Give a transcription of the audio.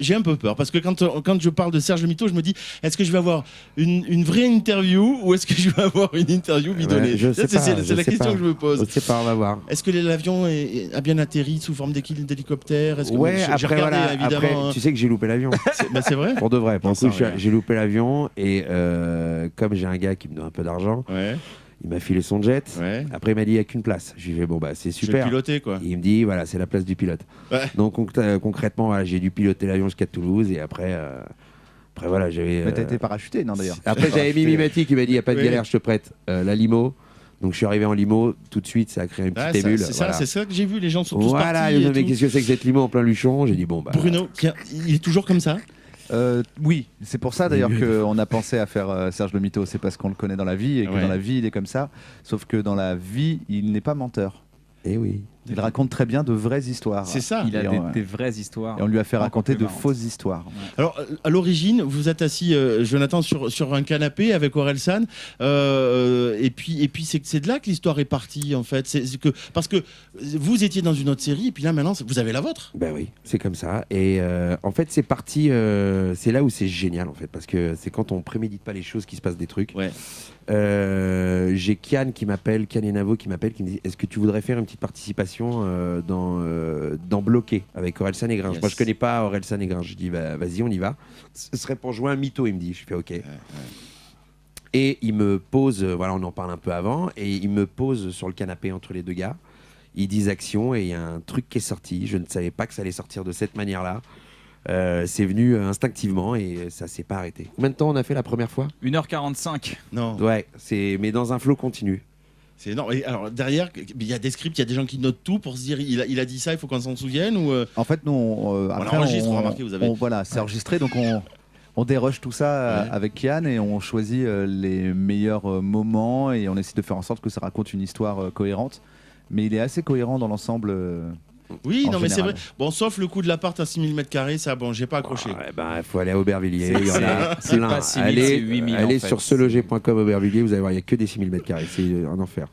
J'ai un peu peur parce que quand je parle de Serge Le Mito, je me dis est-ce que je vais avoir une vraie interview ou est-ce que je vais avoir une interview bidonnée? C'est la question que je me pose. Je sais pas, on va voir. Est-ce que l'avion a bien atterri sous forme d'hélicoptère? Ouais, j'ai après, regardé voilà, évidemment. après, tu sais que j'ai loupé l'avion. C'est vrai? Pour de vrai. Pour le coup, Ça, j'ai loupé l'avion et comme j'ai un gars qui me donne un peu d'argent, ouais. il m'a filé son jet. Ouais. Après, il m'a dit il n'y a qu'une place. Je lui ai dit bon, bah, c'est Je vais super. piloter quoi. Et il me dit voilà, c'est la place du pilote. Ouais. Donc concrètement, voilà, j'ai dû piloter l'avion jusqu'à Toulouse et après voilà, j'avais. Mais t'as été parachuté, non d'ailleurs? Après, j'avais mis Mimati qui m'a dit il n'y a pas de Oui. galère, je te prête la limo. Donc je suis arrivé en limo, tout de suite, ça a créé une petite émule. C'est ça que j'ai vu, les gens sont tous Voilà, partis. il et me dit tout. qu'est-ce que c'est que cette limo en plein luchon? J'ai dit bon, bah. Bruno, il est toujours comme ça? Oui, c'est pour ça d'ailleurs qu'on a pensé à faire Serge Le Mito. C'est parce qu'on le connaît dans la vie et que Ouais. dans la vie il est comme ça. Sauf que dans la vie il n'est pas menteur. Eh oui. Il raconte très bien de vraies histoires. C'est ça. Il a Et des vraies histoires. Et on lui a fait Encore raconter plus de marrantes. fausses histoires. Alors, à l'origine, vous êtes assis, Jonathan, sur un canapé avec Orelsan. Et puis c'est de là que l'histoire est partie, en fait. Parce que vous étiez dans une autre série, et puis là, maintenant, vous avez la vôtre. Ben oui, c'est comme ça. Et en fait, c'est parti. C'est là où c'est génial, en fait, parce que c'est quand on prémédite pas les choses qu'il se passe des trucs. Ouais. J'ai Kian et Navo qui m'appelle, qui me dit est-ce que tu voudrais faire une petite participation dans Bloqué avec Orelsan et Gringe. Yes. Moi, je connais pas Orelsan et Gringe. Je dis bah, vas-y, on y va. Ce serait pour jouer un mytho, il me dit. Je fais ok. Et il me pose, voilà, on en parle un peu avant, et il me pose sur le canapé entre les deux gars. Ils disent action et il y a un truc qui est sorti. Je ne savais pas que ça allait sortir de cette manière-là. C'est venu instinctivement et ça s'est pas arrêté. Combien de temps on a fait la première fois? 1h45. Non. Ouais, mais dans un flot continu. C'est énorme. Et alors, derrière, il y a des scripts, il y a des gens qui notent tout pour se dire il a dit ça, il faut qu'on s'en souvienne ou En fait, nous, après, enregistre, remarquez, vous avez. voilà, c'est enregistré, donc on dérush tout ça avec Kian et on choisit les meilleurs moments et on essaie de faire en sorte que ça raconte une histoire cohérente. Mais il est assez cohérent dans l'ensemble. Oui, en non, mais c'est général. vrai. Bon, sauf le coup de l'appart à 6000 m², ça, bon, j'ai pas accroché. Il faut aller à Aubervilliers. Il y en a C'est plein. pas 6 000, c'est 8 000 Allez en fait. sur seloger.com Aubervilliers, vous allez voir, il n'y a que des 6000 m². C'est un enfer.